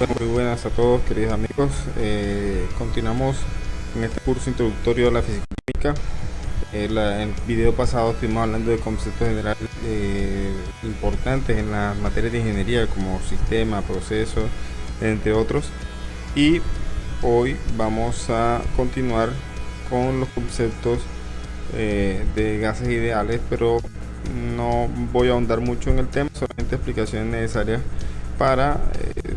Muy buenas a todos, queridos amigos. Continuamos en este curso introductorio a la física química. En el video pasado estuvimos hablando de conceptos generales importantes en las materias de ingeniería como sistema, proceso, entre otros. Y hoy vamos a continuar con los conceptos de gases ideales, pero no voy a ahondar mucho en el tema, solamente explicaciones necesarias para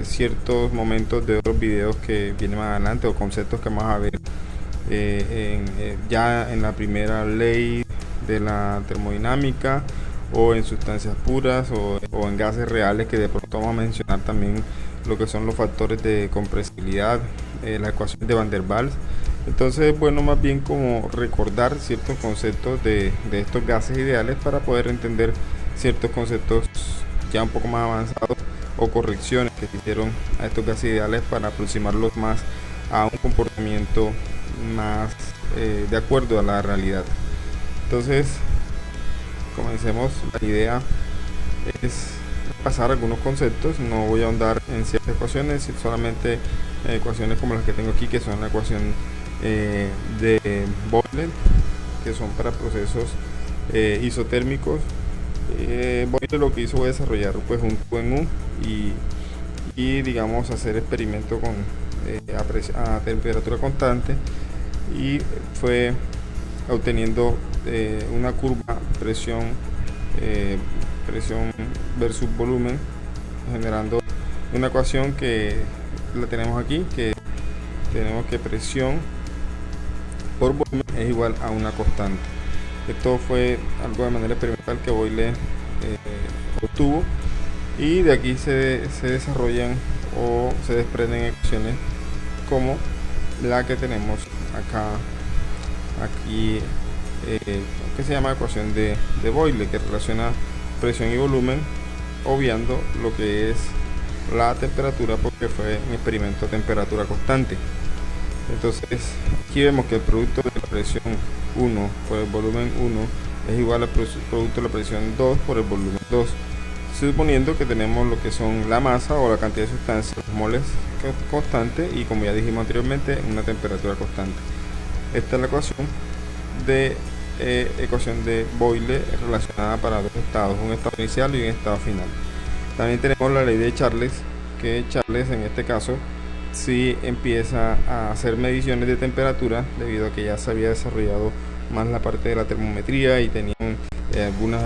ciertos momentos de otros videos que vienen más adelante o conceptos que vamos a ver ya en la primera ley de la termodinámica o en sustancias puras o en gases reales, que de pronto vamos a mencionar también lo que son los factores de compresibilidad, la ecuación de Van der Waals. Entonces, bueno, más bien como recordar ciertos conceptos de estos gases ideales para poder entender ciertos conceptos ya un poco más avanzados o correcciones que se hicieron a estos gases ideales para aproximarlos más a un comportamiento más de acuerdo a la realidad. Entonces, comencemos. La idea es pasar algunos conceptos, no voy a ahondar en ciertas ecuaciones, solamente ecuaciones como las que tengo aquí, que son la ecuación de Boyle, que son para procesos isotérmicos. Boyle lo que hizo fue desarrollar pues un tubo en U y digamos hacer experimentos con a temperatura constante, y fue obteniendo una curva presión versus volumen, generando una ecuación que la tenemos aquí, que tenemos que presión por volumen es igual a una constante. Esto fue algo de manera experimental que Boyle obtuvo, y de aquí se desarrollan o se desprenden ecuaciones como la que tenemos aquí, que se llama ecuación de Boyle, que relaciona presión y volumen, obviando lo que es la temperatura, porque fue un experimento a temperatura constante. Entonces aquí vemos que el producto de la presión 1 por el volumen 1 es igual al producto de la presión 2 por el volumen 2, suponiendo que tenemos lo que son la masa o la cantidad de sustancia, los moles constante, y como ya dijimos anteriormente, una temperatura constante. Esta es la ecuación de Boyle relacionada para dos estados, un estado inicial y un estado final. También tenemos la ley de Charles, que Charles en este caso sí empieza a hacer mediciones de temperatura, debido a que ya se había desarrollado más la parte de la termometría y tenían algunas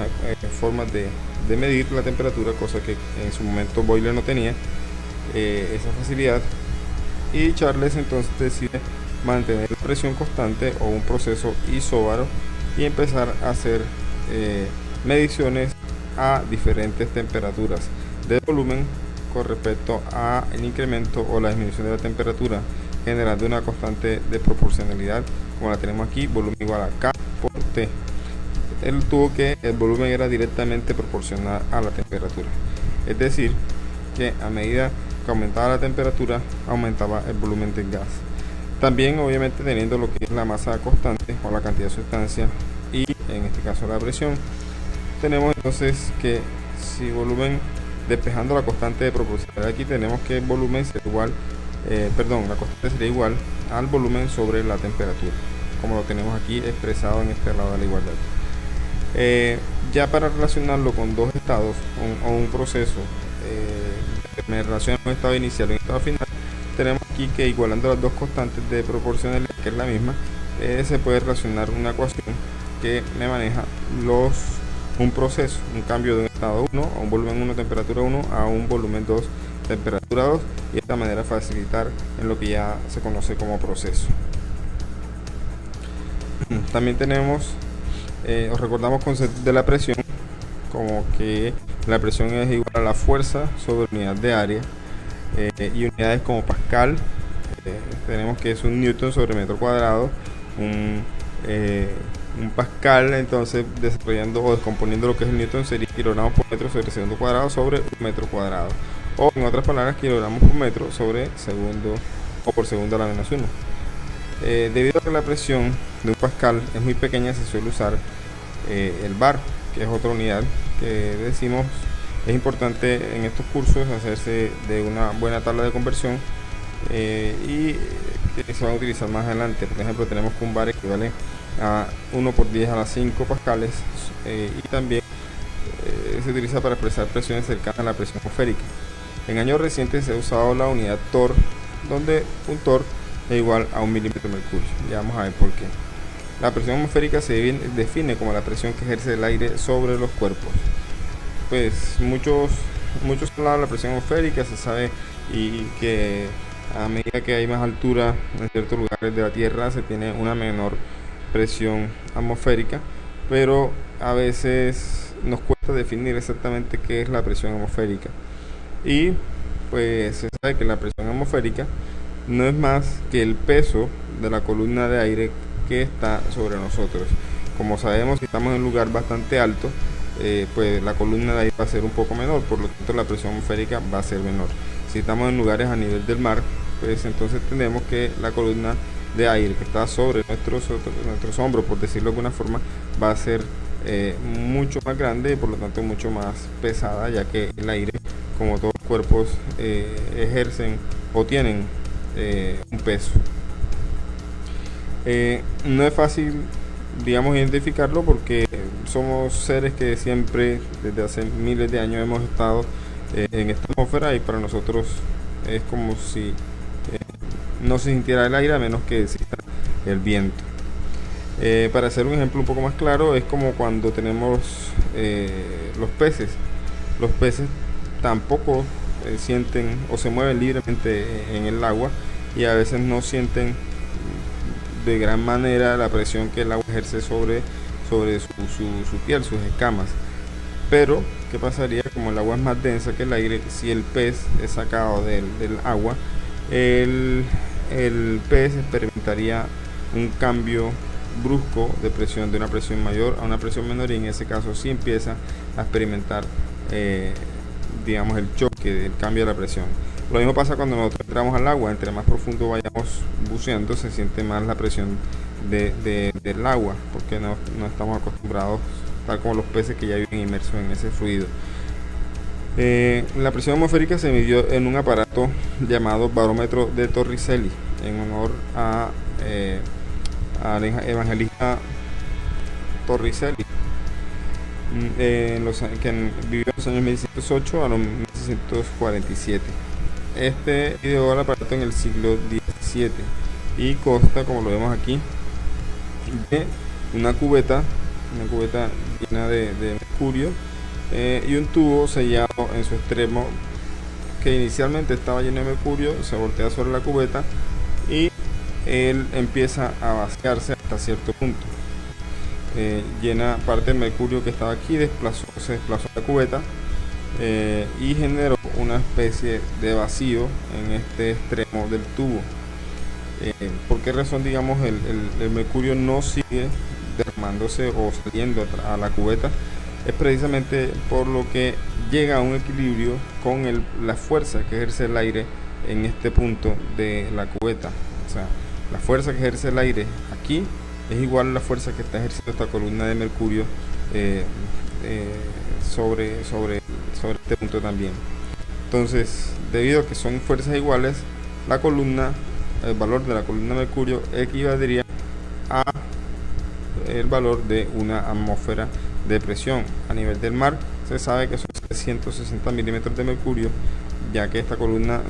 formas de medir la temperatura, cosa que en su momento Boyle no tenía esa facilidad. Y Charles entonces decide mantener la presión constante o un proceso isóbaro y empezar a hacer mediciones a diferentes temperaturas de volumen con respecto a el incremento o la disminución de la temperatura, generando una constante de proporcionalidad como la tenemos aquí, volumen igual a K por T. Él tuvo que el volumen era directamente proporcional a la temperatura, es decir, que a medida que aumentaba la temperatura, aumentaba el volumen del gas. También obviamente teniendo lo que es la masa constante o la cantidad de sustancia, y en este caso la presión, tenemos entonces que si volumen, despejando la constante de proporcionalidad, aquí tenemos que el volumen será igual, la constante sería igual al volumen sobre la temperatura, como lo tenemos aquí expresado en este lado de la igualdad. Ya para relacionarlo con dos estados o un proceso, me relaciona con un estado inicial y un estado final, tenemos aquí que igualando las dos constantes de proporcionalidad, que es la misma, se puede relacionar una ecuación que me maneja un proceso, un cambio de un estado 1 a un volumen 1 temperatura 1 a un volumen 2 temperatura 2, y de esta manera facilitar en lo que ya se conoce como proceso. También tenemos, os recordamos conceptos de la presión, como que la presión es igual a la fuerza sobre unidad de área, y unidades como Pascal, tenemos que es un Newton sobre metro cuadrado, un Pascal, entonces desarrollando o descomponiendo lo que es el Newton, sería kilogramos por metro sobre segundo cuadrado sobre un metro cuadrado, o en otras palabras, kilogramos por metro sobre segundo o por segundo a la menos 1. Debido a que la presión de un Pascal es muy pequeña, se suele usar el bar, que es otra unidad que decimos Es importante en estos cursos hacerse de una buena tabla de conversión y que se van a utilizar más adelante. Por ejemplo, tenemos que un bar equivale a 1 por 10 a la 5 pascales y también se utiliza para expresar presiones cercanas a la presión atmosférica. En años recientes se ha usado la unidad torr, donde un torr es igual a 1 milímetro de mercurio. Ya vamos a ver por qué. La presión atmosférica se define como la presión que ejerce el aire sobre los cuerpos. Pues muchos hablan de la presión atmosférica, se sabe y que a medida que hay más altura en ciertos lugares de la Tierra se tiene una menor presión atmosférica, pero a veces nos cuesta definir exactamente qué es la presión atmosférica. Y pues se sabe que la presión atmosférica no es más que el peso de la columna de aire que está sobre nosotros. Como sabemos, si estamos en un lugar bastante alto, pues la columna de aire va a ser un poco menor, por lo tanto la presión atmosférica va a ser menor. Si estamos en lugares a nivel del mar, pues entonces tenemos que la columna de aire que está sobre nuestros hombros, por decirlo de alguna forma, va a ser mucho más grande y por lo tanto mucho más pesada, ya que el aire, como todos los cuerpos, ejercen o tienen un peso. No es fácil, digamos, identificarlo porque somos seres que siempre, desde hace miles de años, hemos estado en esta atmósfera y para nosotros es como si no se sintiera el aire a menos que exista el viento. Para hacer un ejemplo un poco más claro, es como cuando tenemos los peces. Los peces tampoco sienten o se mueven libremente en el agua y a veces no sienten de gran manera la presión que el agua ejerce sobre su piel, sus escamas. Pero, ¿qué pasaría? Como el agua es más densa que el aire, si el pez es sacado del agua, el pez experimentaría un cambio brusco de presión, de una presión mayor a una presión menor, y en ese caso sí empieza a experimentar digamos, el choque, el cambio de la presión. Lo mismo pasa cuando nosotros entramos al agua. Entre más profundo vayamos buceando, se siente más la presión del agua, porque no estamos acostumbrados, tal como los peces que ya viven inmersos en ese fluido. La presión atmosférica se midió en un aparato llamado barómetro de Torricelli, en honor al evangelista Torricelli, que vivió en los años 1608 a los 1647. Este ideó el aparato en el siglo XVII y consta, como lo vemos aquí, de una cubeta llena de mercurio y un tubo sellado en su extremo que inicialmente estaba lleno de mercurio. Se voltea sobre la cubeta y él empieza a vaciarse hasta cierto punto. Llena parte del mercurio que estaba aquí, se desplazó a la cubeta y generó una especie de vacío en este extremo del tubo. ¿Por qué razón, digamos, el mercurio no sigue derramándose o saliendo a la cubeta? Es precisamente por lo que llega a un equilibrio con la fuerza que ejerce el aire en este punto de la cubeta. O sea, la fuerza que ejerce el aire aquí es igual a la fuerza que está ejerciendo esta columna de mercurio sobre este punto también. Entonces, debido a que son fuerzas iguales, el valor de la columna de mercurio equivaldría a el valor de una atmósfera de presión. A nivel del mar se sabe que son 760 milímetros de mercurio, ya que esta columna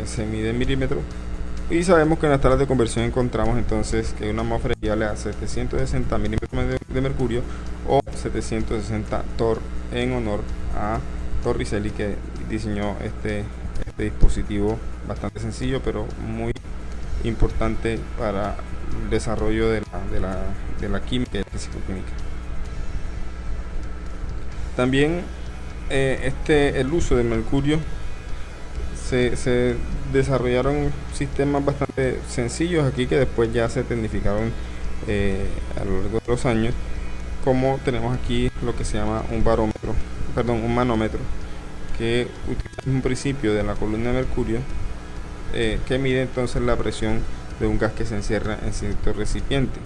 se mide en milímetros, y sabemos que en las tablas de conversión encontramos entonces que una atmósfera equivale a 760 milímetros de mercurio o 760 torr, en honor a Torricelli, que diseñó este dispositivo bastante sencillo pero muy importante para el desarrollo de la química y la físico-química. También el uso del mercurio, se desarrollaron sistemas bastante sencillos aquí que después ya se tecnificaron a lo largo de los años, como tenemos aquí lo que se llama un manómetro, que utiliza un principio de la columna de mercurio que mide entonces la presión de un gas que se encierra en cierto recipiente.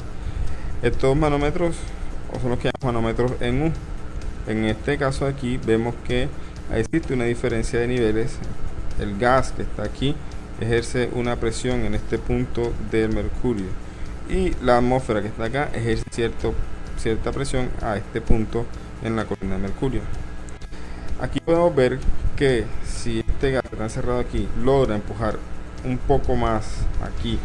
Estos manómetros son los que llamamos manómetros en U. En este caso aquí vemos que existe una diferencia de niveles. El gas que está aquí ejerce una presión en este punto del mercurio y la atmósfera que está acá ejerce cierta presión a este punto en la columna de mercurio. Aquí podemos ver que si este gas que está encerrado aquí logra empujar un poco más aquí,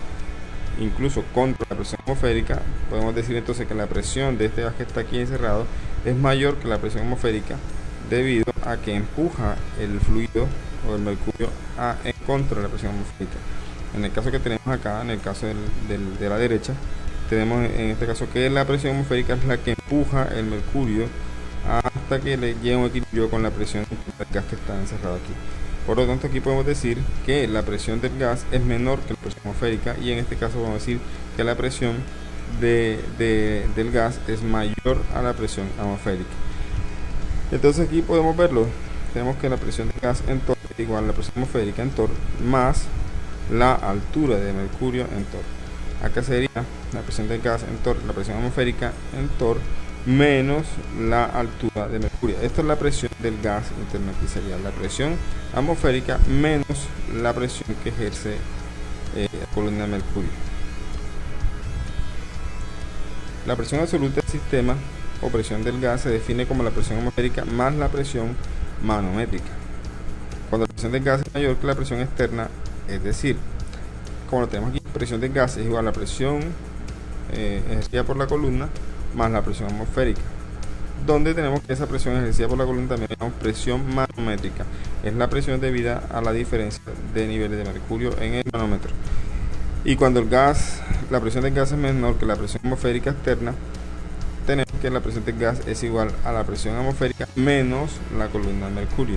incluso contra la presión atmosférica, podemos decir entonces que la presión de este gas que está aquí encerrado es mayor que la presión atmosférica, debido a que empuja el fluido o el mercurio en contra de la presión atmosférica. En el caso que tenemos acá, en el caso de la derecha, tenemos en este caso que la presión atmosférica es la que empuja el mercurio hasta que le llegue un equilibrio con la presión del gas que está encerrado aquí. Por lo tanto, aquí podemos decir que la presión del gas es menor que la presión atmosférica, y en este caso vamos a decir que la presión del gas es mayor a la presión atmosférica. Entonces aquí podemos verlo. Tenemos que la presión del gas en torno es igual a la presión atmosférica en torno más la altura de mercurio en torno. Acá sería la presión del gas en torno, la presión atmosférica en torno menos la altura de mercurio. Esto es la presión del gas interno, aquí sería la presión atmosférica menos la presión que ejerce la columna de mercurio. La presión absoluta del sistema o presión del gas se define como la presión atmosférica más la presión manométrica, cuando la presión del gas es mayor que la presión externa, es decir, como lo tenemos aquí, presión del gas es igual a la presión ejercida por la columna más la presión atmosférica, donde tenemos que esa presión ejercida por la columna también llamamos presión manométrica, es la presión debida a la diferencia de niveles de mercurio en el manómetro. Y cuando la presión del gas es menor que la presión atmosférica externa, tenemos que la presión del gas es igual a la presión atmosférica menos la columna de mercurio.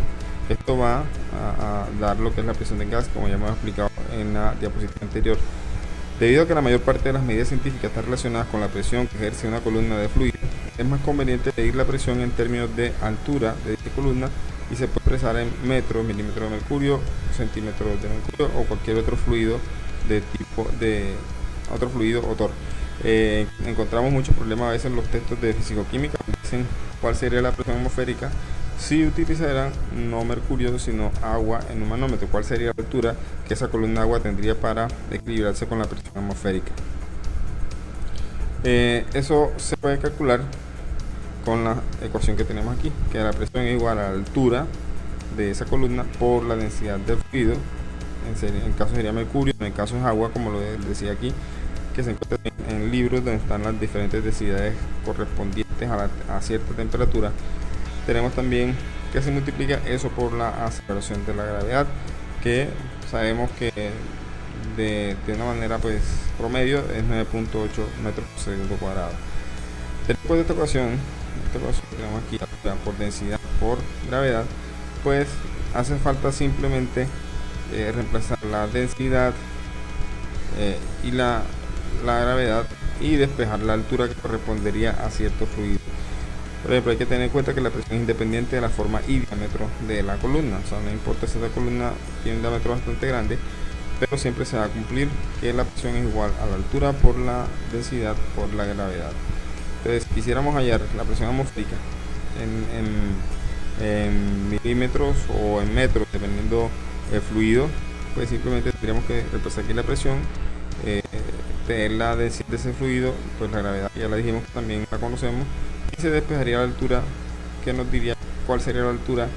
Esto va a dar lo que es la presión del gas, como ya hemos explicado en la diapositiva anterior. Debido a que la mayor parte de las medidas científicas están relacionadas con la presión que ejerce una columna de fluido, es más conveniente medir la presión en términos de altura de dicha columna, y se puede expresar en metros, milímetros de mercurio, centímetros de mercurio o cualquier otro fluido o torre. Encontramos muchos problemas a veces en los textos de fisicoquímica. Dicen cuál sería la presión atmosférica si utilizaran no mercurio sino agua en un manómetro, cuál sería la altura que esa columna de agua tendría para equilibrarse con la presión atmosférica. Eso se puede calcular con la ecuación que tenemos aquí, que la presión es igual a la altura de esa columna por la densidad del fluido. En el caso sería mercurio, en el caso es agua, como lo decía aquí, que se encuentra en libros donde están las diferentes densidades correspondientes a cierta temperatura. Tenemos también que se multiplica eso por la aceleración de la gravedad, que sabemos que de una manera pues promedio es 9.8 metros por segundo cuadrado. Después de esta ecuación que tenemos aquí por densidad por gravedad, pues hace falta simplemente reemplazar la densidad y la gravedad y despejar la altura que correspondería a cierto fluido. Por ejemplo, hay que tener en cuenta que la presión es independiente de la forma y diámetro de la columna. O sea, no importa si esta columna tiene un diámetro bastante grande, pero siempre se va a cumplir que la presión es igual a la altura por la densidad por la gravedad. Entonces, quisiéramos hallar la presión atmosférica en milímetros o en metros, dependiendo del fluido, pues simplemente tendríamos que reemplazar aquí la presión, tener la densidad de ese fluido, pues la gravedad ya la dijimos que también la conocemos, y se despejaría la altura, que nos diría cuál sería la altura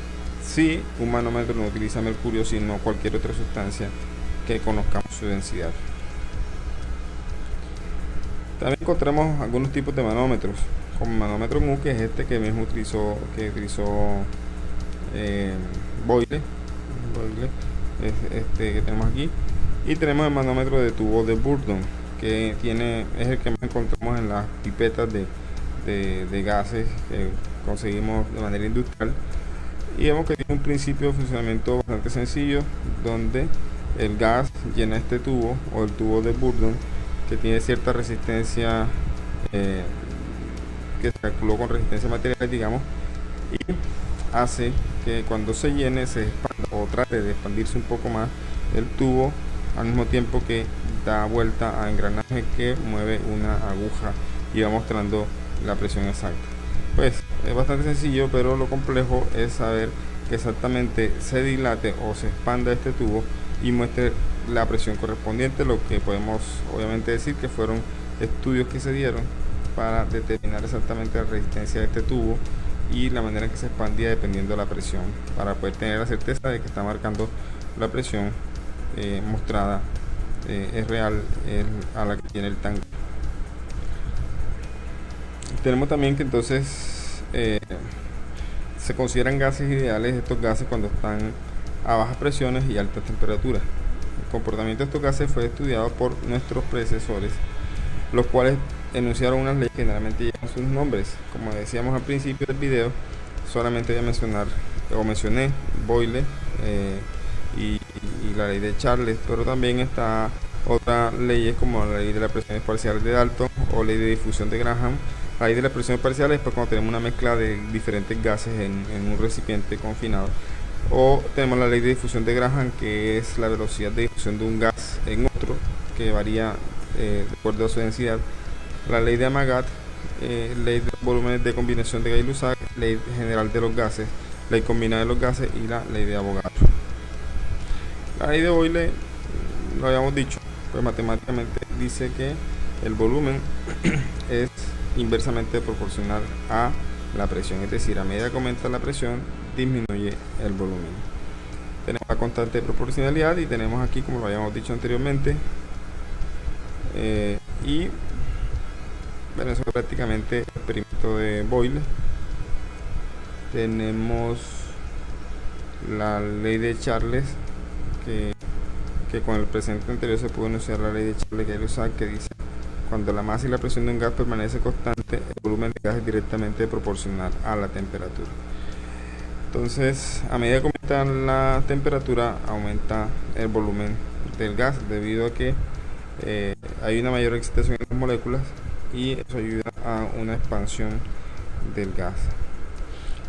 si un manómetro no utiliza mercurio sino cualquier otra sustancia que conozcamos su densidad. También encontramos algunos tipos de manómetros, como el manómetro MU, que es este que mismo utilizó Boyle, este que tenemos aquí, y tenemos el manómetro de tubo de Bourdon, que es el que más encontramos en las pipetas de gases que conseguimos de manera industrial, y vemos que tiene un principio de funcionamiento bastante sencillo, donde el gas llena este tubo o el tubo de Bourdon, que tiene cierta resistencia que se calculó con resistencia material, digamos, y hace que cuando se llene se expanda o trate de expandirse un poco más el tubo, al mismo tiempo que da vuelta a engranaje que mueve una aguja y va mostrando la presión exacta. Pues es bastante sencillo, pero lo complejo es saber que exactamente se dilate o se expanda este tubo y muestre la presión correspondiente, lo que podemos obviamente decir que fueron estudios que se dieron para determinar exactamente la resistencia de este tubo y la manera en que se expandía dependiendo de la presión, para poder tener la certeza de que está marcando la presión mostrada es real, a la que tiene el tanque. Tenemos también que entonces se consideran gases ideales estos gases cuando están a bajas presiones y altas temperaturas. El comportamiento de estos gases fue estudiado por nuestros predecesores, los cuales enunciaron unas leyes que generalmente llevan sus nombres. Como decíamos al principio del video, solamente voy a mencioné Boyle y la ley de Charles, pero también está otras leyes como la ley de las presiones parciales de Dalton o ley de difusión de Graham. La ley de las presiones parciales es pues cuando tenemos una mezcla de diferentes gases en un recipiente confinado, o tenemos la ley de difusión de Graham, que es la velocidad de difusión de un gas en otro, que varía de acuerdo a su densidad. La ley de Amagat, ley de los volúmenes de combinación de Gay-Lussac, ley general de los gases, ley combinada de los gases y la ley de Avogadro. La ley de Boyle, lo habíamos dicho, pues matemáticamente dice que el volumen es inversamente proporcional a la presión, es decir, a medida que aumenta la presión disminuye el volumen. Tenemos la constante de proporcionalidad y tenemos aquí, como lo habíamos dicho anteriormente, y bueno, eso es prácticamente el experimento de Boyle. Tenemos la ley de Charles, que con el presente anterior se pudo enunciar la ley de Charles-Gay-Lussac, que dice: cuando la masa y la presión de un gas permanece constante, el volumen del gas es directamente proporcional a la temperatura. Entonces, a medida que aumenta la temperatura, aumenta el volumen del gas, debido a que hay una mayor excitación en las moléculas y eso ayuda a una expansión del gas.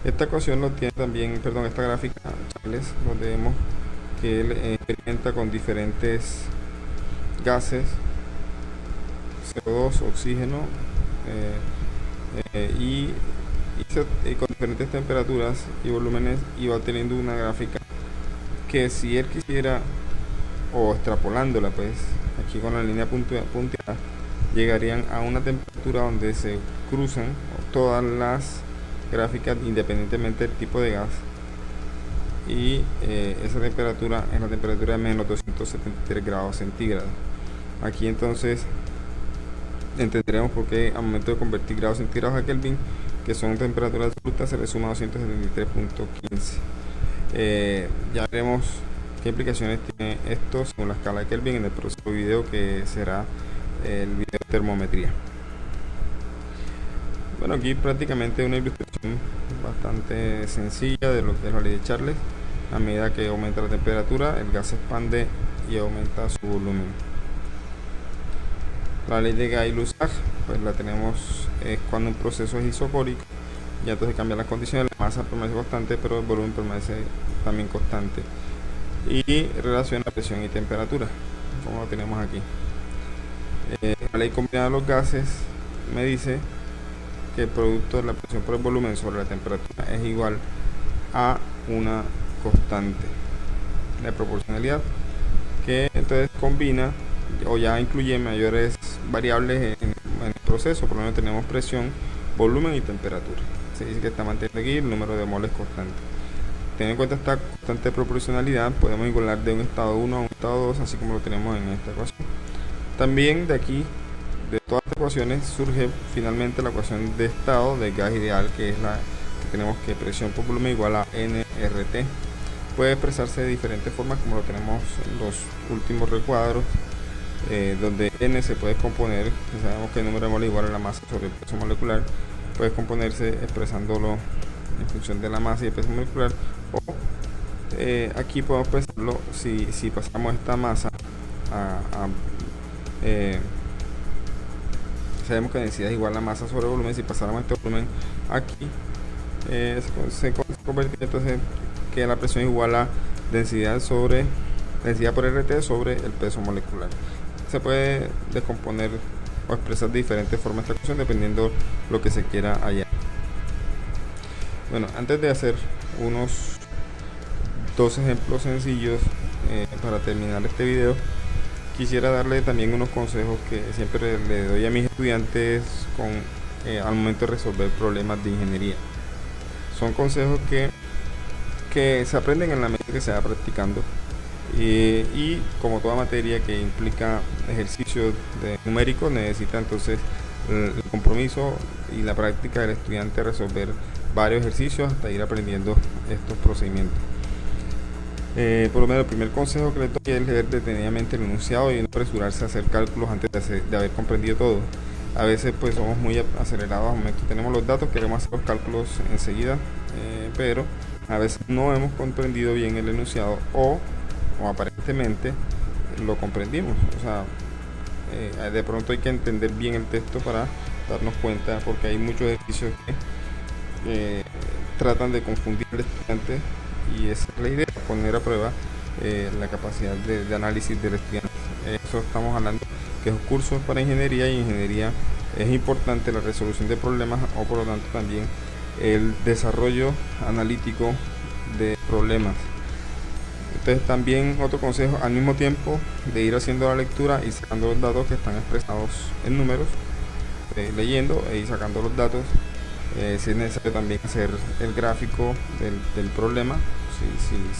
Esta ecuación lo tiene también, esta gráfica Charles, donde vemos que él experimenta con diferentes gases, CO2, oxígeno, y con diferentes temperaturas y volúmenes, y va teniendo una gráfica que, si él quisiera, o extrapolándola, pues aquí con la línea punteada, llegarían a una temperatura donde se cruzan todas las gráficas independientemente del tipo de gas, y esa temperatura es la temperatura de menos 273 grados centígrados. Aquí entonces entenderemos por qué al momento de convertir grados centígrados a Kelvin, que son temperaturas absolutas, se le suma 273.15. Ya veremos qué implicaciones tiene esto según la escala de Kelvin en el próximo video, que será el video de termometría. Bueno, aquí prácticamente una ilustración bastante sencilla de lo que es la ley de Charles. A medida que aumenta la temperatura, el gas se expande y aumenta su volumen. La ley de Gay-Lussac, pues la tenemos cuando un proceso es isocórico, ya entonces cambian las condiciones, la masa permanece constante, pero el volumen permanece también constante, y relaciona presión y temperatura, como lo tenemos aquí. La ley combinada de los gases me dice que el producto de la presión por el volumen sobre la temperatura es igual a una constante de proporcionalidad, que entonces combina o ya incluye mayores variables en el proceso. Por lo menos tenemos presión, volumen y temperatura. Se dice que está manteniendo aquí el número de moles constante. Teniendo en cuenta esta constante de proporcionalidad, podemos igualar de un estado 1 a un estado 2, así como lo tenemos en esta ecuación. También de aquí, de todas las ecuaciones, surge finalmente la ecuación de estado del gas ideal, que es la que tenemos, que presión por volumen igual a nRT. Puede expresarse de diferentes formas, como lo tenemos en los últimos recuadros, donde n se puede componer, sabemos que el número de moles igual a la masa sobre el peso molecular, puede componerse expresándolo en función de la masa y el peso molecular, o aquí podemos pensarlo si pasamos esta masa sabemos que la densidad es igual a la masa sobre el volumen. Si pasáramos este volumen aquí, se convertiría entonces que la presión es igual a densidad por RT sobre el peso molecular. Se puede descomponer o expresar de diferentes formas esta ecuación dependiendo lo que se quiera hallar. Bueno, antes de hacer unos dos ejemplos sencillos para terminar este video. Quisiera darle también unos consejos que siempre le doy a mis estudiantes al momento de resolver problemas de ingeniería. Son consejos que se aprenden en la medida que se va practicando, y como toda materia que implica ejercicio numérico, necesita entonces el compromiso y la práctica del estudiante a resolver varios ejercicios hasta ir aprendiendo estos procedimientos. Por lo menos el primer consejo que les doy es leer detenidamente el enunciado y no apresurarse a hacer cálculos antes de haber comprendido todo. A veces pues somos muy acelerados al momento que tenemos los datos, queremos hacer los cálculos enseguida, pero a veces no hemos comprendido bien el enunciado o aparentemente lo comprendimos. O sea, de pronto hay que entender bien el texto para darnos cuenta, porque hay muchos ejercicios que tratan de confundir al estudiante, y esa es la idea, poner a prueba la capacidad de análisis del estudiante. Eso estamos hablando, que es un curso para ingeniería, y ingeniería es importante la resolución de problemas, o por lo tanto también el desarrollo analítico de problemas. Entonces también otro consejo, al mismo tiempo de ir haciendo la lectura y sacando los datos que están expresados en números, leyendo e ir sacando los datos, si es necesario también hacer el gráfico del problema.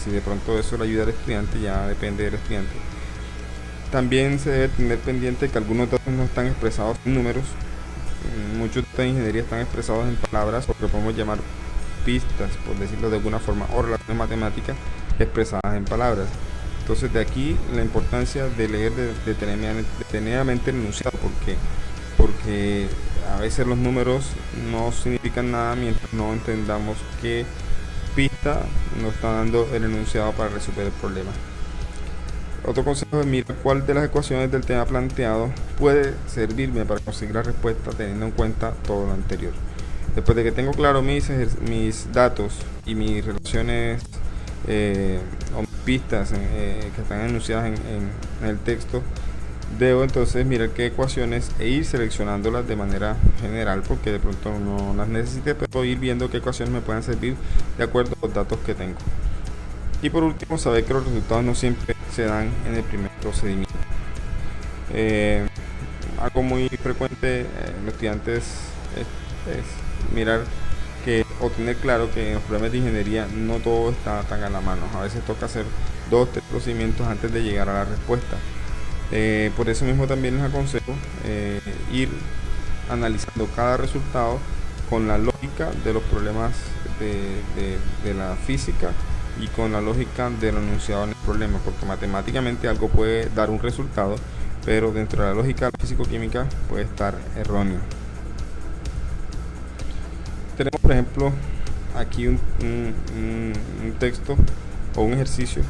Si de pronto eso le ayuda al estudiante, ya depende del estudiante. También se debe tener pendiente que algunos datos no están expresados en números. Muchos datos de ingeniería están expresados en palabras, o que podemos llamar pistas, por decirlo de alguna forma, o relaciones matemáticas expresadas en palabras. Entonces de aquí la importancia de leer detenidamente el enunciado, porque a veces los números no significan nada mientras no entendamos qué pista nos está dando el enunciado para resolver el problema. Otro consejo es mirar cuál de las ecuaciones del tema planteado puede servirme para conseguir la respuesta, teniendo en cuenta todo lo anterior. Después de que tengo claro mis datos y mis relaciones o mis pistas que están enunciadas en el texto, debo entonces mirar qué ecuaciones e ir seleccionándolas de manera general, porque de pronto no las necesite, pero ir viendo qué ecuaciones me pueden servir de acuerdo a los datos que tengo. Y por último, saber que los resultados no siempre se dan en el primer procedimiento. Algo muy frecuente en los estudiantes es mirar o tener claro que en los problemas de ingeniería no todo está tan a la mano. A veces toca hacer 2 o 3 procedimientos antes de llegar a la respuesta. Por eso mismo también les aconsejo ir analizando cada resultado con la lógica de los problemas de la física y con la lógica de lo enunciado en el problema, porque matemáticamente algo puede dar un resultado, pero dentro de la lógica de la físico-química puede estar erróneo. Tenemos por ejemplo aquí un texto o un ejercicio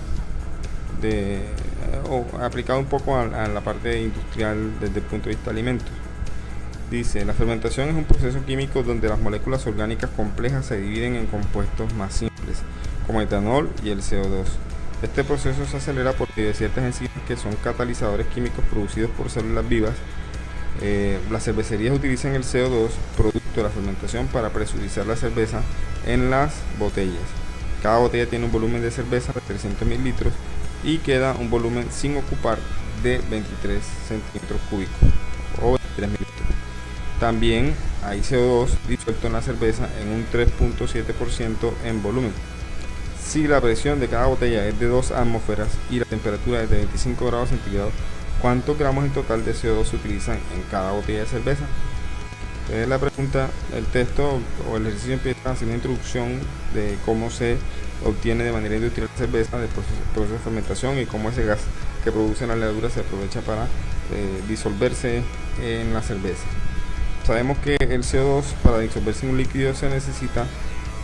aplicado un poco a la parte industrial desde el punto de vista de alimentos. Dice: la fermentación es un proceso químico donde las moléculas orgánicas complejas se dividen en compuestos más simples, como etanol y el CO2. Este proceso se acelera por medio de ciertas enzimas que son catalizadores químicos producidos por células vivas. Las cervecerías utilizan el CO2, producto de la fermentación, para presurizar la cerveza en las botellas. Cada botella tiene un volumen de cerveza de 300 mililitros y queda un volumen sin ocupar de 23 centímetros cúbicos o 23 mililitros. También hay CO2 disuelto en la cerveza en un 3.7% en volumen. Si la presión de cada botella es de 2 atmósferas y la temperatura es de 25 grados centígrados, ¿cuántos gramos en total de CO2 se utilizan en cada botella de cerveza? Entonces la pregunta, el texto o el ejercicio empieza haciendo una introducción de cómo se obtiene de manera industrial la cerveza, del proceso de fermentación, y cómo ese gas que produce la levadura se aprovecha para disolverse en la cerveza. Sabemos que el CO2, para disolverse en un líquido, se necesita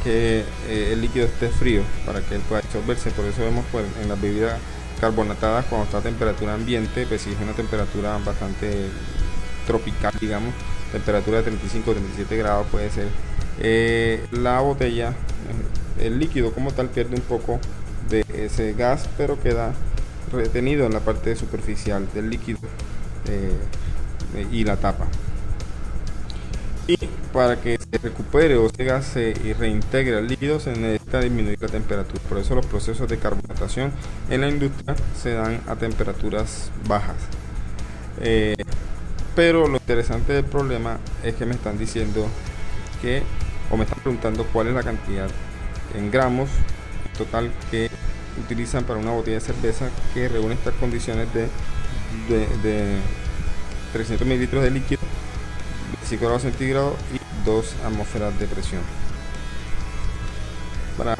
que el líquido esté frío para que él pueda disolverse. Por eso vemos pues, en las bebidas carbonatadas, cuando está a temperatura ambiente, pues si es una temperatura bastante tropical, digamos, temperatura de 35-37 grados puede ser, la botella, el líquido como tal pierde un poco de ese gas, pero queda retenido en la parte superficial del líquido y la tapa. Y para que se recupere o ese gas se reintegre al líquido, se necesita busca disminuir la temperatura. Por eso los procesos de carbonatación en la industria se dan a temperaturas bajas. Pero lo interesante del problema es que me están diciendo que, o me están preguntando cuál es la cantidad en gramos total que utilizan para una botella de cerveza que reúne estas condiciones de 300 mililitros de líquido, 25 grados centígrados y 2 atmósferas de presión. Para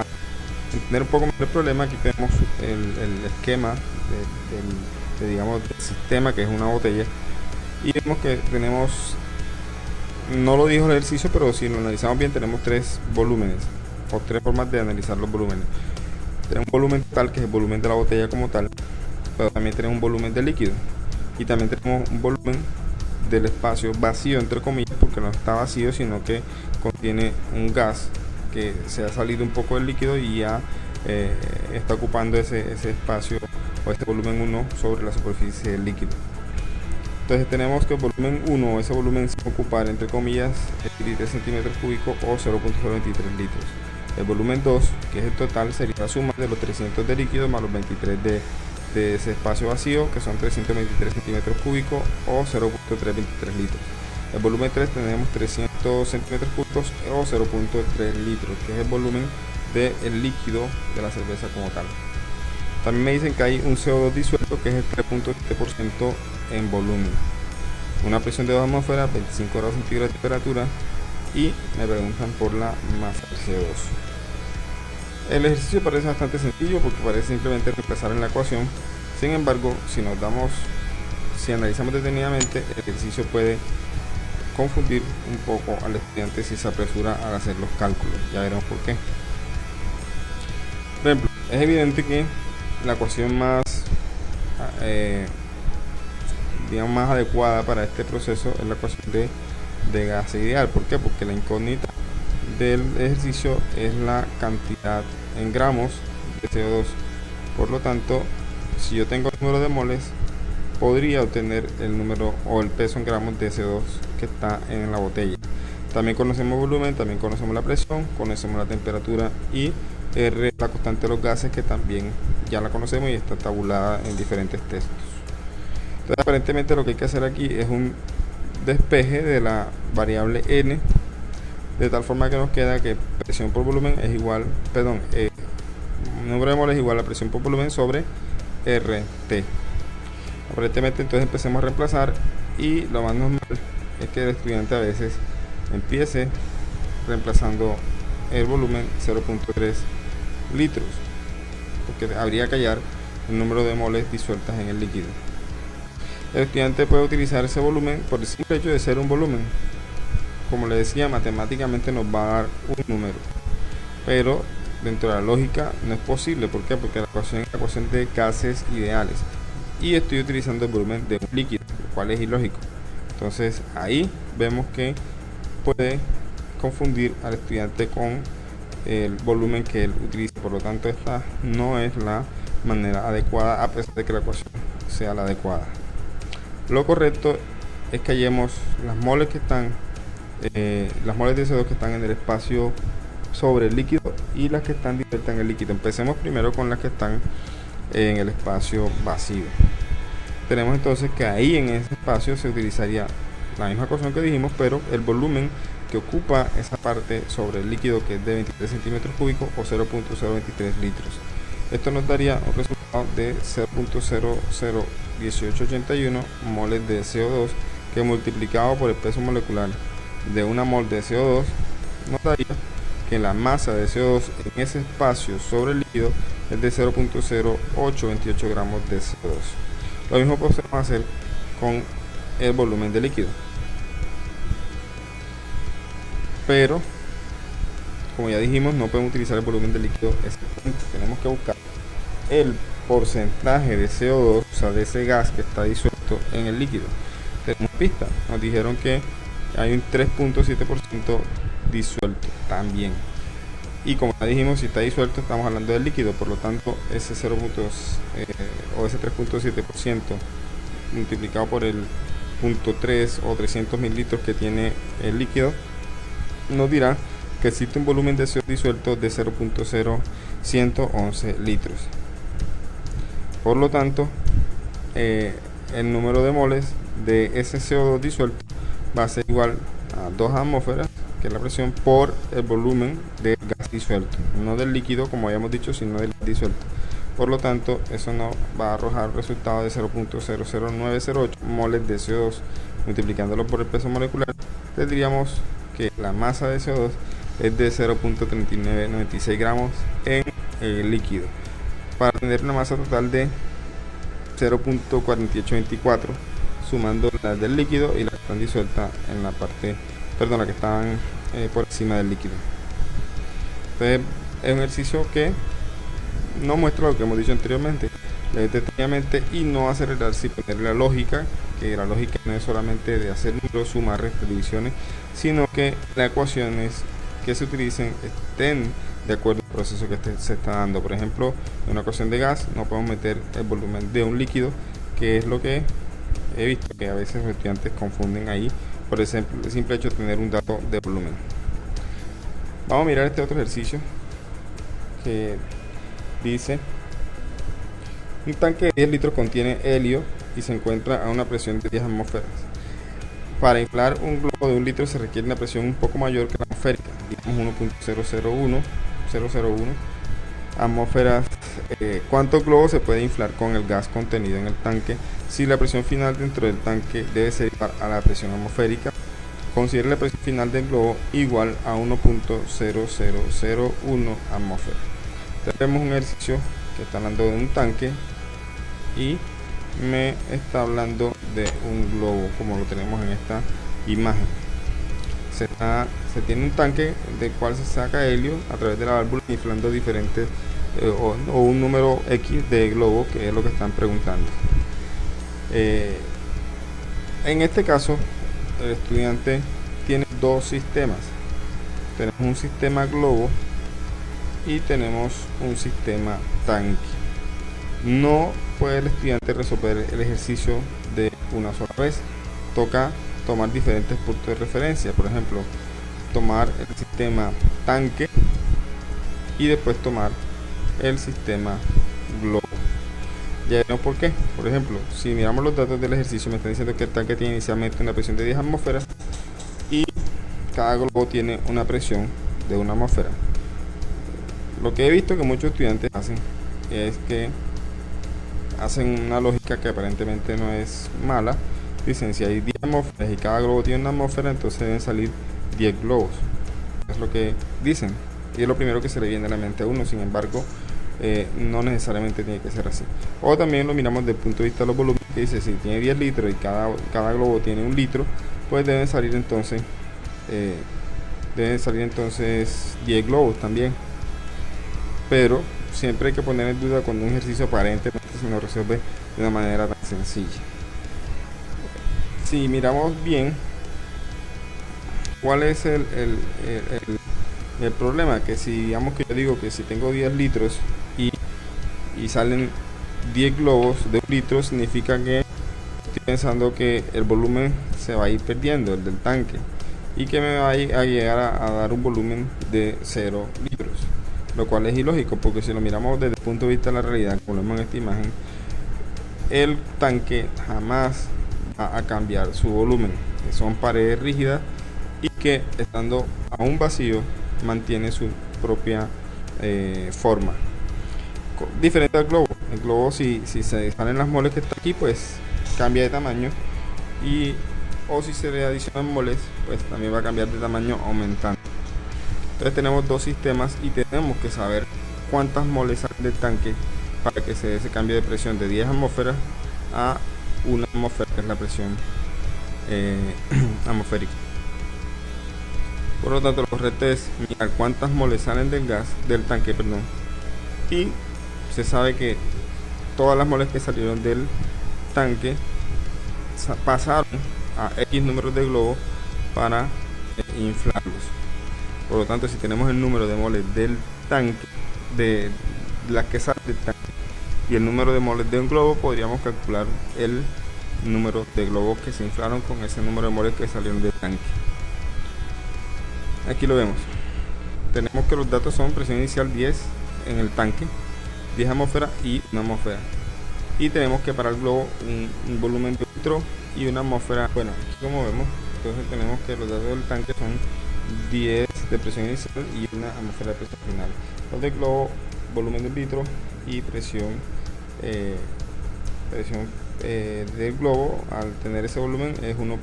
entender un poco más el problema, aquí tenemos el esquema del sistema, que es una botella, y vemos que tenemos, no lo dijo el ejercicio, pero si lo analizamos bien, tenemos tres volúmenes o tres formas de analizar los volúmenes. Tenemos un volumen total, que es el volumen de la botella como tal, pero también tenemos un volumen de líquido, y también tenemos un volumen del espacio vacío, entre comillas, porque no está vacío, sino que contiene un gas que se ha salido un poco del líquido y ya está ocupando ese espacio o este volumen 1 sobre la superficie del líquido. Entonces tenemos que el volumen 1, ese volumen se va a ocupar, entre comillas, 23 centímetros cúbicos o 0.023 litros. El volumen 2, que es el total, sería la suma de los 300 de líquido más los 23 de ese espacio vacío, que son 323 centímetros cúbicos o 0.323 litros. El volumen 3 tenemos 300 centímetros cúbicos o 0.3 litros, que es el volumen del líquido de la cerveza como tal. También me dicen que hay un CO2 disuelto, que es el 3.7% en volumen, una presión de 2 atmósferas, 25 grados centígrados de temperatura, y me preguntan por la masa de CO2. El ejercicio parece bastante sencillo porque parece simplemente reemplazar en la ecuación. Sin embargo, si analizamos detenidamente, el ejercicio puede confundir un poco al estudiante si se apresura al hacer los cálculos. Ya veremos por qué. Por ejemplo, es evidente que la ecuación más más adecuada para este proceso es la ecuación de gas ideal. ¿Por qué? Porque la incógnita del ejercicio es la cantidad en gramos de CO2. Por lo tanto, si yo tengo el número de moles, podría obtener el número o el peso en gramos de CO2 que está en la botella. También conocemos volumen, también conocemos la presión, conocemos la temperatura y R, la constante de los gases, que también ya la conocemos y está tabulada en diferentes textos. Entonces, aparentemente lo que hay que hacer aquí es un despeje de la variable n, de tal forma que nos queda que presión por volumen es igual, número de moles es igual a presión por volumen sobre RT. Aparentemente entonces empecemos a reemplazar, y lo más normal es que el estudiante a veces empiece reemplazando el volumen 0.3 litros, porque habría que hallar el número de moles disueltas en el líquido. El estudiante puede utilizar ese volumen por el simple hecho de ser un volumen. Como le decía, matemáticamente nos va a dar un número, pero dentro de la lógica no es posible. ¿Por qué? Porque la ecuación es la ecuación de gases ideales y estoy utilizando el volumen de un líquido, lo cual es ilógico. Entonces ahí vemos que puede confundir al estudiante con el volumen que él utiliza. Por lo tanto, esta no es la manera adecuada, a pesar de que la ecuación sea la adecuada. Lo correcto es que hallemos las moles que están las moles de CO2 que están en el espacio sobre el líquido y las que están disueltas en el líquido. Empecemos primero con las que están en el espacio vacío. Tenemos entonces que ahí en ese espacio se utilizaría la misma ecuación que dijimos, pero el volumen que ocupa esa parte sobre el líquido, que es de 23 centímetros cúbicos o 0.023 litros. Esto nos daría un resultado de 0.001881 moles de CO2, que multiplicado por el peso molecular de una mol de CO2 nos daría que la masa de CO2 en ese espacio sobre el líquido es de 0.0828 gramos de CO2. Lo mismo podemos hacer con el volumen de líquido, pero como ya dijimos, no podemos utilizar el volumen de líquido exactamente. Tenemos que buscar el porcentaje de CO2, o sea, de ese gas que está disuelto en el líquido. Tenemos pista, nos dijeron que hay un 3.7% disuelto también, y como ya dijimos, si está disuelto estamos hablando del líquido. Por lo tanto, ese ese 3.7% multiplicado por el 0.3 o 300 mililitros que tiene el líquido nos dirá que existe un volumen de CO2 disuelto de 0.0111 litros. Por lo tanto, el número de moles de ese CO2 disuelto va a ser igual a 2 atmósferas, que es la presión, por el volumen del gas disuelto, no del líquido como habíamos dicho, sino del gas disuelto. Por lo tanto, eso nos va a arrojar un resultado de 0.00908 moles de CO2. Multiplicándolo por el peso molecular, tendríamos que la masa de CO2 es de 0.3996 gramos en líquido, para tener una masa total de 0.4824, sumando las del líquido y las que están disueltas en la parte, perdón, las que estaban por encima del líquido. Entonces, es un ejercicio que no muestra lo que hemos dicho anteriormente, leer detenidamente y no acelerar sin poner la lógica, que la lógica no es solamente de hacer números, sumar, restas, divisiones, sino que las ecuaciones que se utilicen estén de acuerdo al proceso que se está dando. Por ejemplo, en una ecuación de gas no podemos meter el volumen de un líquido, que es lo que he visto que a veces los estudiantes confunden ahí por el simple hecho de tener un dato de volumen. Vamos a mirar este otro ejercicio que dice: un tanque de 10 litros contiene helio y se encuentra a una presión de 10 atmósferas. Para inflar un globo de 1 litro se requiere una presión un poco mayor que la atmosférica, digamos 1.001 atmósferas. ¿Cuántos globos se puede inflar con el gas contenido en el tanque si la presión final dentro del tanque debe ser igual a la presión atmosférica? Considere la presión final del globo igual a 1.0001 atmósferas. Tenemos un ejercicio que está hablando de un tanque y me está hablando de un globo, como lo tenemos en esta imagen. Se tiene un tanque del cual se saca helio a través de la válvula, inflando diferentes o un número X de globos, que es lo que están preguntando. En este caso, el estudiante tiene dos sistemas. Tenemos un sistema globo y tenemos un sistema tanque. No puede el estudiante resolver el ejercicio de una sola vez. Toca tomar diferentes puntos de referencia. Por ejemplo, tomar el sistema tanque y después tomar el sistema globo. Ya veremos por qué. Por ejemplo, si miramos los datos del ejercicio, me están diciendo que el tanque tiene inicialmente una presión de 10 atmósferas y cada globo tiene una presión de 1 atmósfera. Lo que he visto que muchos estudiantes hacen es que hacen una lógica que aparentemente no es mala. Dicen, si hay 10 atmósferas y cada globo tiene 1 atmósfera, entonces deben salir 10 globos. Es lo que dicen y es lo primero que se le viene a la mente a uno. Sin embargo, no necesariamente tiene que ser así. O también lo miramos desde el punto de vista de los volúmenes, que dice, si tiene 10 litros y cada globo tiene 1 litro, pues deben salir entonces 10 globos también. Pero siempre hay que poner en duda cuando un ejercicio aparentemente se nos resuelve de una manera tan sencilla. Si miramos bien, ¿cuál es el problema? Que si digamos que yo digo que si tengo 10 litros y salen 10 globos de 1 litro, significa que estoy pensando que el volumen se va a ir perdiendo, el del tanque, y que me va a llegar a dar un volumen de 0 litros, lo cual es ilógico, porque si lo miramos desde el punto de vista de la realidad, como lo vemos en esta imagen, el tanque jamás va a cambiar su volumen, que son paredes rígidas y que estando aún vacío mantiene su propia forma. Diferente al globo. El globo, si se salen las moles que está aquí, pues cambia de tamaño, o si se le adicionan moles, pues también va a cambiar de tamaño aumentando. Entonces tenemos dos sistemas y tenemos que saber cuántas moles salen del tanque para que se dé ese cambio de presión de 10 atmósferas a 1 atmósfera, que es la presión atmosférica. Por lo tanto, lo correcto es mirar cuántas moles salen del tanque, y se sabe que todas las moles que salieron del tanque pasaron a X números de globos para inflarlos. Por lo tanto, si tenemos el número de moles del tanque, de las que salen del tanque, y el número de moles de un globo, podríamos calcular el número de globos que se inflaron con ese número de moles que salieron del tanque. Aquí lo vemos. tenemos que los datos son presión inicial 10 en el tanque, 10 atmósferas y una atmósfera. Y tenemos que para el globo un volumen de litro y una atmósfera. Bueno, aquí como vemos, entonces tenemos que los datos del tanque son 10 de presión inicial y una atmósfera de presión final. Los del globo, volumen de litro y presión del globo, al tener ese volumen, es 1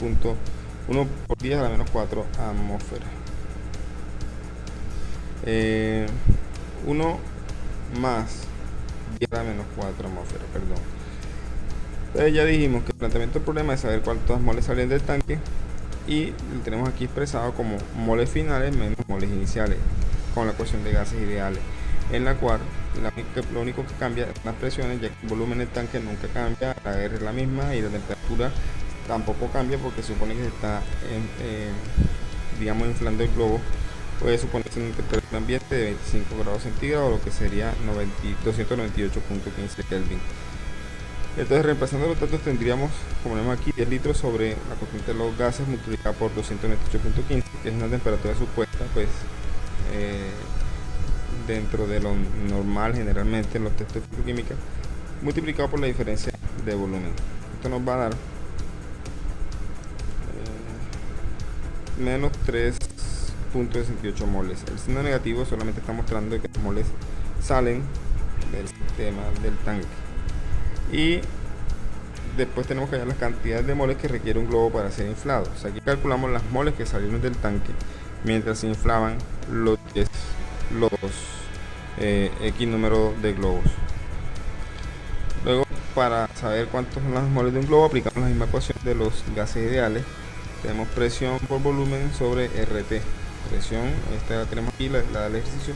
por 10 a la menos 4 atmósferas. 1 más 10 a la menos 4 atmósferas, perdón. Entonces ya dijimos que el planteamiento del problema es saber cuántas moles salen del tanque, y lo tenemos aquí expresado como moles finales menos moles iniciales, con la ecuación de gases ideales, en la cual lo único que cambia es las presiones, ya que el volumen del tanque nunca cambia, la R es la misma y la temperatura tampoco cambia, porque se supone que se está digamos inflando el globo. Puede suponerse una temperatura ambiente de 25 grados centígrados, lo que sería 298.15 Kelvin. Entonces, reemplazando los datos, tendríamos, como vemos aquí, 10 litros sobre la constante de los gases multiplicado por 298.15, que es una temperatura supuesta, pues dentro de lo normal generalmente en los textos de físico-química, multiplicado por la diferencia de volumen. Esto nos va a dar menos 3.68 moles. El signo negativo solamente está mostrando que los moles salen del sistema del tanque. Y después tenemos que hallar las cantidades de moles que requiere un globo para ser inflado. O sea, aquí calculamos las moles que salieron del tanque mientras se inflaban los X número de globos. Luego, para saber cuántos son las moles de un globo, aplicamos la misma ecuación de los gases ideales. Tenemos presión por volumen sobre RT. Presión, esta la tenemos aquí, la del ejercicio,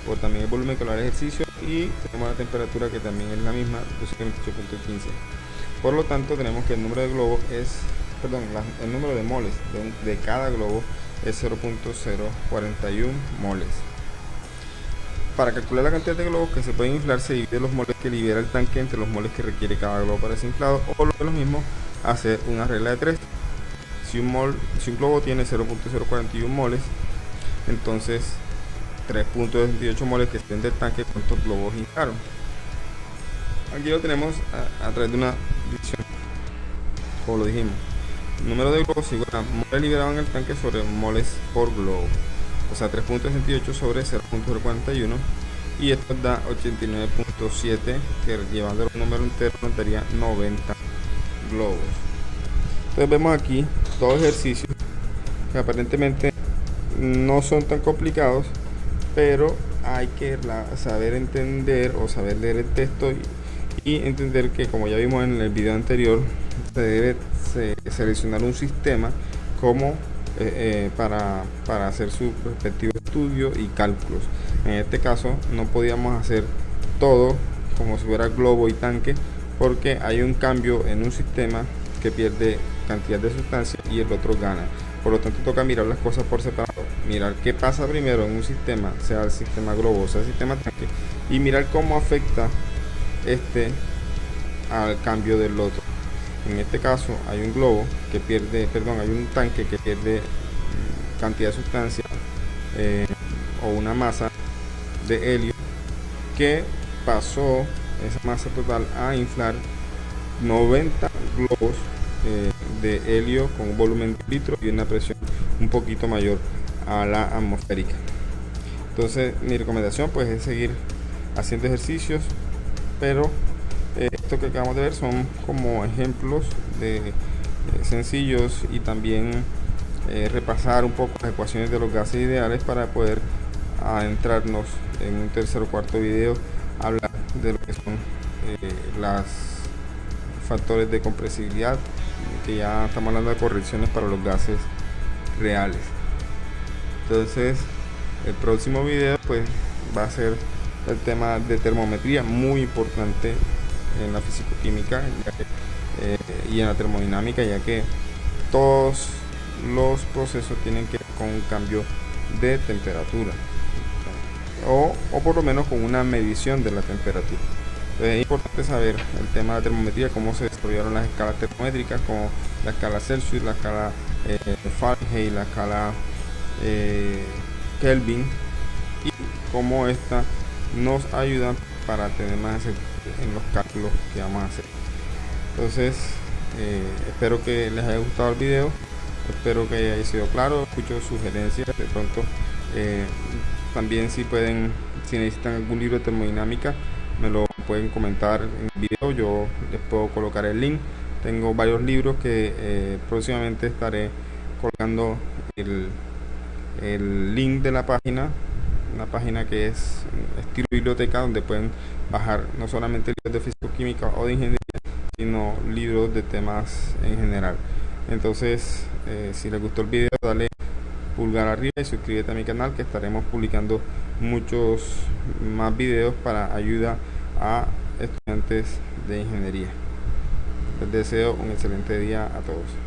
o también el volumen que lo da el ejercicio, y tenemos la temperatura que también es la misma, 228.15. Por lo tanto, tenemos que el número de globos es, el número de moles de cada globo es 0.041 moles. Para calcular la cantidad de globos que se pueden inflar, se divide los moles que libera el tanque entre los moles que requiere cada globo para ser inflado, o lo que es lo mismo, hacer una regla de 3. Si un globo tiene 0.041 moles, entonces 3.28 moles que estén del tanque, ¿cuántos globos inflaron? Aquí lo tenemos a través de una división, como lo dijimos. El número de globos igual a moles liberados en el tanque sobre moles por globo. O sea, 3.68 sobre 0.041, y esto da 89.7, que llevando los números enteros nos daría 90 globos. Entonces vemos aquí dos ejercicios que aparentemente no son tan complicados, pero hay que saber entender o saber leer el texto y entender que, como ya vimos en el video anterior, se debe seleccionar un sistema como para hacer su respectivo estudio y cálculos. En este caso no podíamos hacer todo como si fuera globo y tanque, porque hay un cambio en un sistema que pierde cantidad de sustancia y el otro gana. Por lo tanto, toca mirar las cosas por separado, mirar qué pasa primero en un sistema, sea el sistema globo o sea el sistema tanque, y mirar cómo afecta este al cambio del otro. En este caso hay un globo que pierde, hay un tanque que pierde cantidad de sustancia o una masa de helio, que pasó esa masa total a inflar 90 globos de helio con un volumen de litro y una presión un poquito mayor a la atmosférica. Entonces mi recomendación pues es seguir haciendo ejercicios, pero esto que acabamos de ver son como ejemplos de sencillos, y también repasar un poco las ecuaciones de los gases ideales para poder adentrarnos en un tercer o cuarto video a hablar de lo que son los factores de compresibilidad, que ya estamos hablando de correcciones para los gases reales. Entonces el próximo video pues va a ser el tema de termometría, muy importante en la fisicoquímica y en la termodinámica, ya que todos los procesos tienen que ver con un cambio de temperatura, o por lo menos con una medición de la temperatura. Entonces es importante saber el tema de la termometría, cómo se desarrollaron las escalas termométricas, como la escala Celsius, la escala Fahrenheit, la escala Kelvin, cómo esta nos ayuda para tener más exactitud en los cálculos que vamos a hacer. Entonces, espero que les haya gustado el video, espero que haya sido claro. Escucho sugerencias de pronto. eh, También si necesitan algún libro de termodinámica, me lo pueden comentar en el video, yo les puedo colocar el link. Tengo varios libros que próximamente estaré colgando el, el link de la página, una página que es estilo biblioteca, donde pueden bajar no solamente libros de físico-química o de ingeniería, sino libros de temas en general. Entonces, si les gustó el video, dale pulgar arriba y suscríbete a mi canal, que estaremos publicando muchos más videos para ayuda a estudiantes de ingeniería. Les deseo un excelente día a todos.